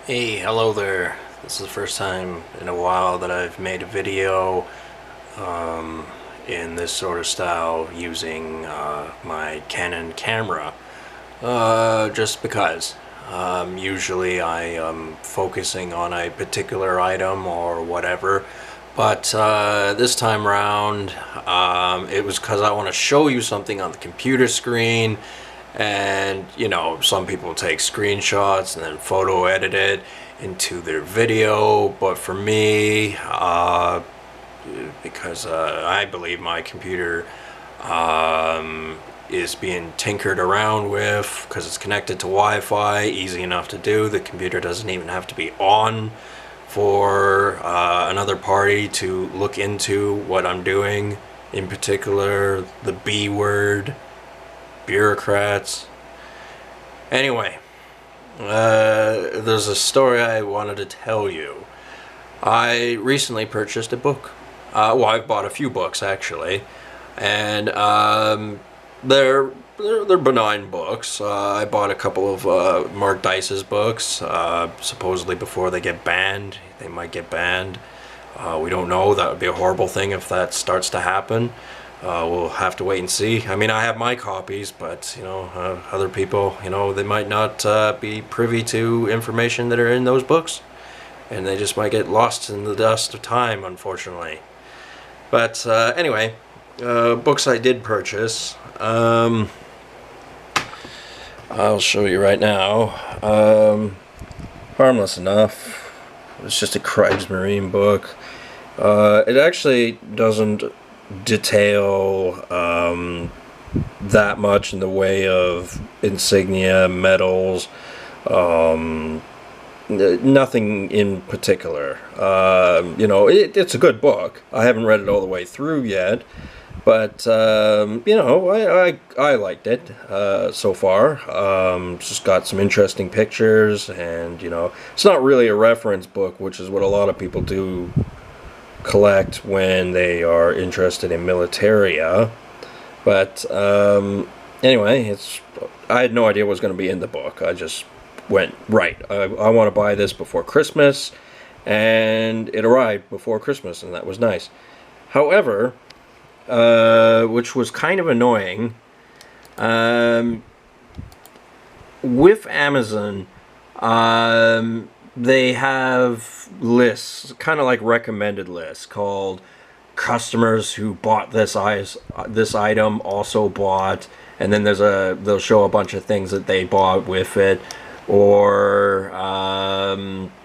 Hey, hello there. This is the first time in a while that I've made a video in this sort of style using my Canon camera. Just because. Usually I am focusing on a particular item or whatever, but this time around it was because I want to show you something on the computer screen. And some people take screenshots and then photo edit it into their video, but for me, because I believe my computer is being tinkered around with, because it's connected to Wi-Fi, easy enough to do. The computer doesn't even have to be on for another party to look into what I'm doing, in particular the B word, bureaucrats. Anyway, there's a story I wanted to tell you. I recently purchased a book. Well, I've bought a few books actually, and they're benign books. I bought a couple of Mark Dice's books. Supposedly before they get banned, they might get banned. We don't know. That would be a horrible thing if that starts to happen. We'll have to wait and see. I mean, I have my copies, but other people, they might not be privy to information that are in those books, and they just might get lost in the dust of time, unfortunately. But anyway, books I did purchase. I'll show you right now. Harmless enough. It's just a Kriegsmarine book. It actually doesn't detail that much in the way of insignia, medals, nothing in particular. It's a good book. I haven't read it all the way through yet, but I liked it so far. It's just got some interesting pictures, and it's not really a reference book, which is what a lot of people do collect when they are interested in militaria. But anyway, I had no idea what was going to be in the book. I just went, right, I want to buy this before Christmas, and it arrived before Christmas, and that was nice. However, which was kind of annoying, with Amazon, they have lists, kind of like recommended lists, called customers who bought this item also bought, and then they'll show a bunch of things that they bought with it, or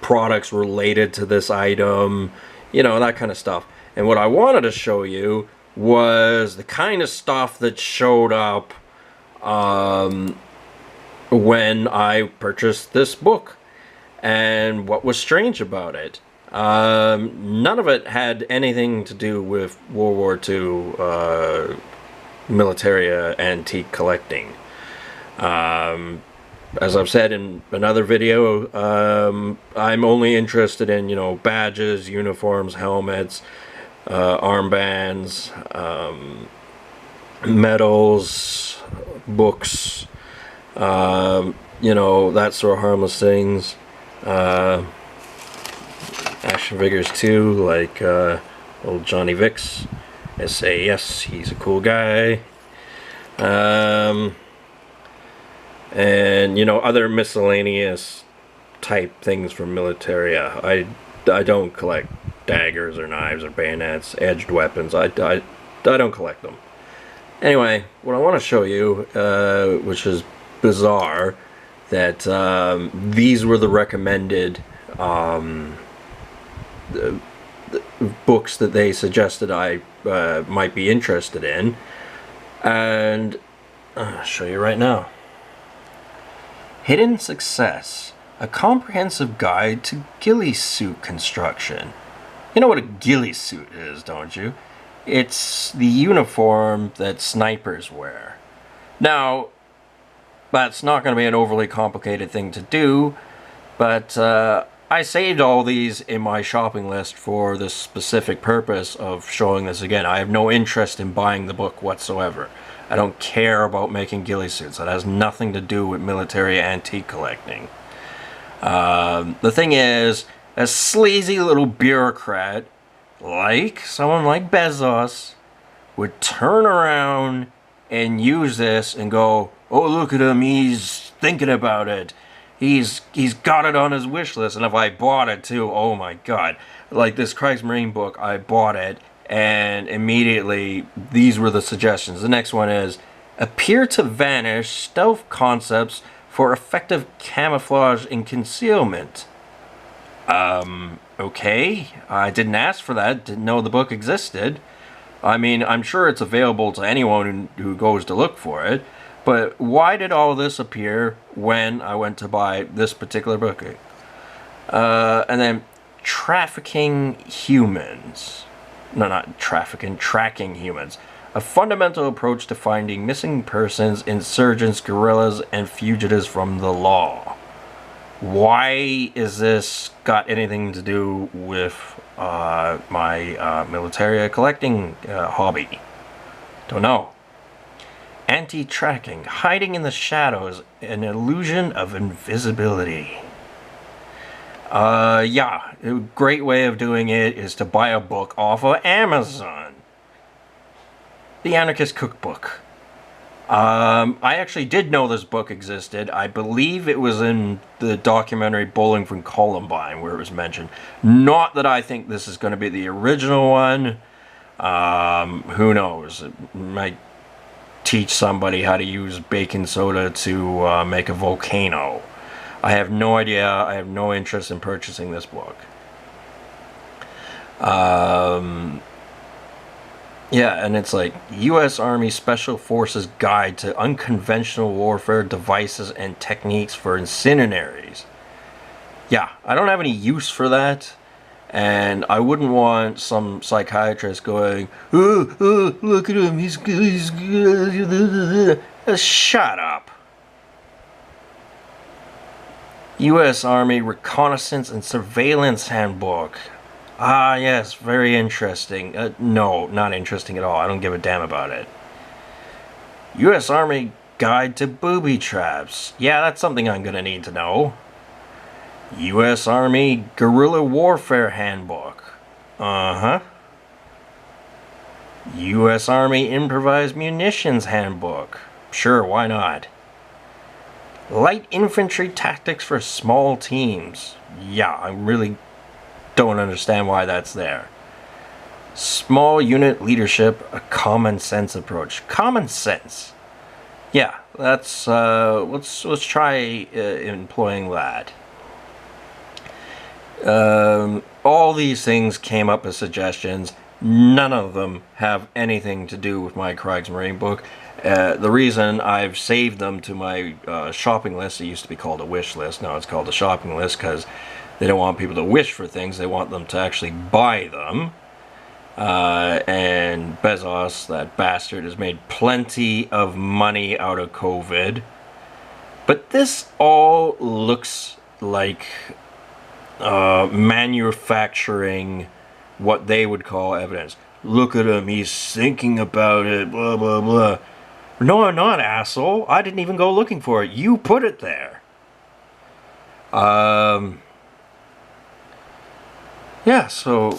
products related to this item, that kind of stuff. And what I wanted to show you was the kind of stuff that showed up when I purchased this book. And what was strange about it, none of it had anything to do with World War II military antique collecting. As I've said in another video, I'm only interested in, badges, uniforms, helmets, armbands, medals, books, that sort of harmless things. Action figures too, like old Johnny Vic's SAS, he's a cool guy. And other miscellaneous type things from militaria. I don't collect daggers or knives or bayonets, edged weapons. I don't collect them. Anyway, what I want to show you, which is bizarre, that these were the recommended the books that they suggested I might be interested in, and I'll show you right now. Hidden Success, a comprehensive guide to ghillie suit construction. You know what a ghillie suit is, don't you? It's the uniform that snipers wear. Now, that's not going to be an overly complicated thing to do, but I saved all these in my shopping list for the specific purpose of showing this again. I have no interest in buying the book whatsoever. I don't care about making ghillie suits. That has nothing to do with military antique collecting. The thing is, a sleazy little bureaucrat, like someone like Bezos, would turn around and use this and go, "Oh, look at him, he's thinking about it. He's got it on his wish list." And if I bought it too, oh my god. Like this Christ Marine book, I bought it, and immediately these were the suggestions. The next one is, appear to vanish stealth concepts for effective camouflage and concealment. Okay. I didn't ask for that, didn't know the book existed. I mean, I'm sure it's available to anyone who goes to look for it, but why did all this appear when I went to buy this particular book? And then trafficking humans. No, not trafficking, tracking humans. A fundamental approach to finding missing persons, insurgents, guerrillas, and fugitives from the law. Why is this got anything to do with my military collecting hobby? Don't know. Anti-tracking, hiding in the shadows, an illusion of invisibility. Yeah, a great way of doing it is to buy a book off of Amazon. The Anarchist Cookbook. I actually did know this book existed. I believe it was in the documentary Bowling for Columbine where it was mentioned. Not that I think this is going to be the original one. Who knows? It might teach somebody how to use baking soda to make a volcano. I have no idea. I have no interest in purchasing this book. Yeah, and it's like U.S. Army Special Forces Guide to Unconventional Warfare Devices and Techniques for Incendiaries. Yeah, I don't have any use for that, and I wouldn't want some psychiatrist going, oh, look at him, he's shut up. U.S. Army Reconnaissance and Surveillance Handbook. Ah, yes, very interesting. No, not interesting at all. I don't give a damn about it. U.S. Army Guide to Booby Traps. Yeah, that's something I'm gonna need to know. U.S. Army Guerrilla Warfare Handbook. Uh-huh. U.S. Army Improvised Munitions Handbook. Sure, why not? Light Infantry Tactics for Small Teams. Yeah, I really don't understand why that's there. Small Unit Leadership, a Common Sense Approach. Common sense. Yeah, that's let's try employing that. All these things came up as suggestions. None of them have anything to do with my Kriegsmarine book. The reason I've saved them to my shopping list, it used to be called a wish list, now it's called a shopping list, because they don't want people to wish for things, they want them to actually buy them. And Bezos, that bastard, has made plenty of money out of COVID. But this all looks like manufacturing what they would call evidence. Look at him, he's thinking about it, blah, blah, blah. No, I'm not, asshole. I didn't even go looking for it. You put it there. Yeah, so,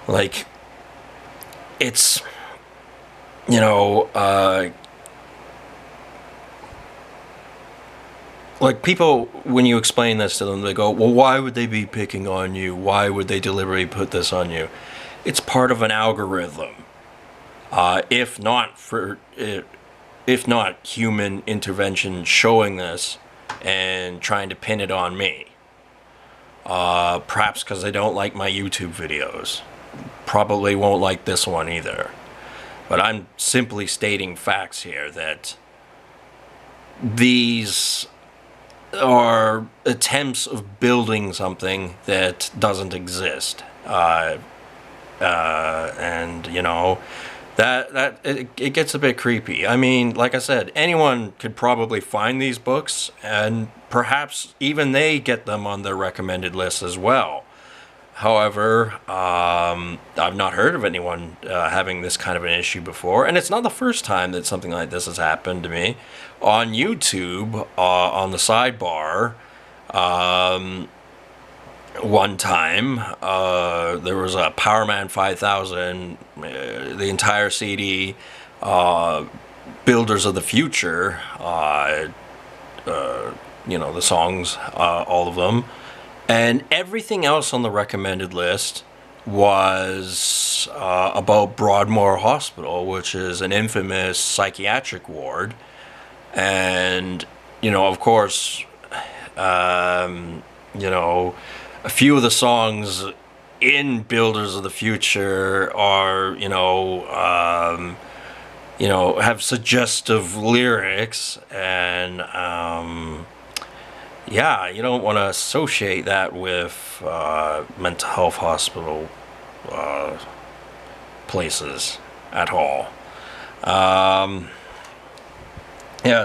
like, it's, you know, like people, when you explain this to them, they go, well, why would they be picking on you? Why would they deliberately put this on you? It's part of an algorithm. If not human intervention showing this and trying to pin it on me. Perhaps because they don't like my YouTube videos. Probably won't like this one either. But I'm simply stating facts here that these are attempts of building something that doesn't exist. And, you know, it gets a bit creepy. I mean, like I said, anyone could probably find these books, and perhaps even they get them on their recommended list as well. However, I've not heard of anyone having this kind of an issue before, and it's not the first time that something like this has happened to me. On YouTube, on the sidebar, one time, there was a Powerman 5000, the entire CD, Builders of the Future, the songs, all of them. And everything else on the recommended list was about Broadmoor Hospital, which is an infamous psychiatric ward. And, of course, a few of the songs in Builders of the Future are, have suggestive lyrics, and you don't want to associate that with mental health hospital places at all.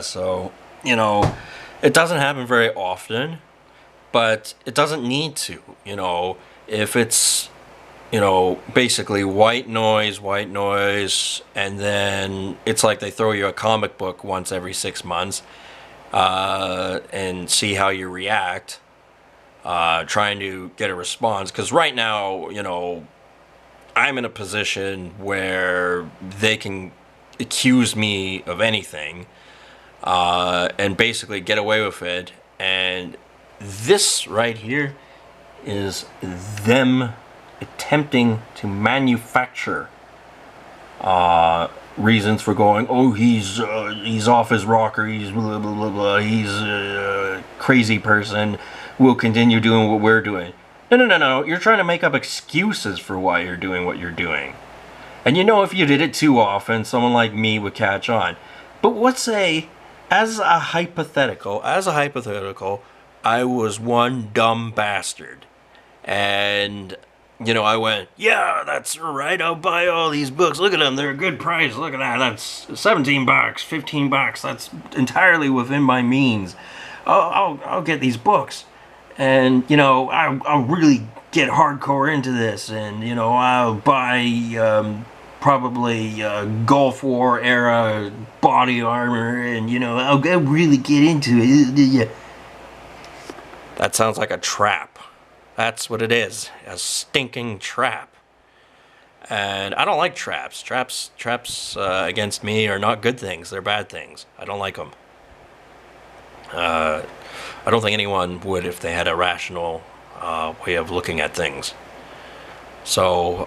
So, it doesn't happen very often, but it doesn't need to. If it's, basically white noise, and then it's like they throw you a comic book once every 6 months, and see how you react, trying to get a response. Because right now, I'm in a position where they can accuse me of anything, and basically get away with it. And this right here is them attempting to manufacture reasons for going, oh, he's off his rocker, he's blah blah blah blah, he's a crazy person, we'll continue doing what we're doing. No, you're trying to make up excuses for why you're doing what you're doing. And if you did it too often, someone like me would catch on. But let's say, as a hypothetical, I was one dumb bastard, and I went, yeah, that's right, I'll buy all these books. Look at them, they're a good price. Look at that, that's $17, $15. That's entirely within my means. I'll get these books, and I'll really get hardcore into this, and I'll buy probably Gulf War era body armor, and I'll really get into it. That sounds like a trap. That's what it is, a stinking trap. And I don't like traps. Traps against me are not good things. They're bad things. I don't like them. I don't think anyone would if they had a rational way of looking at things. So,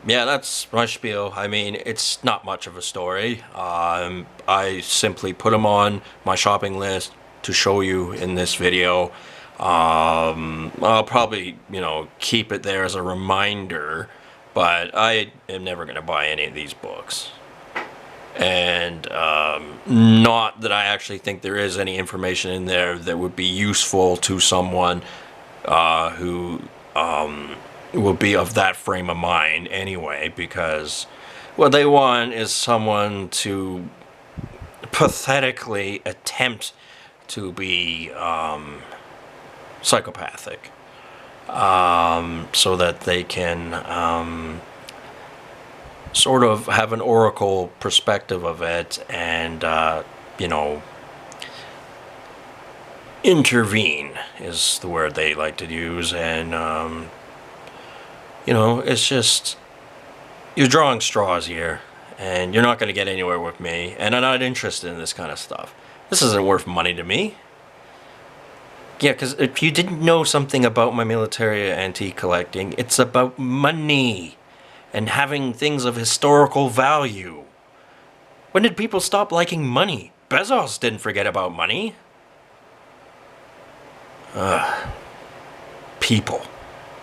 that's my spiel. I mean, it's not much of a story. I simply put them on my shopping list to show you in this video. I'll probably, keep it there as a reminder, but I am never going to buy any of these books. And not that I actually think there is any information in there that would be useful to someone who will be of that frame of mind anyway, because what they want is someone to pathetically attempt to be psychopathic, so that they can sort of have an oracle perspective of it, and intervene is the word they like to use. And it's just, you're drawing straws here, and you're not going to get anywhere with me, and I'm not interested in this kind of stuff. This isn't worth money to me. Yeah, because if you didn't know something about my military antique collecting, it's about money and having things of historical value. When did people stop liking money? Bezos didn't forget about money. People.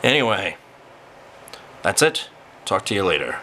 Anyway, that's it. Talk to you later.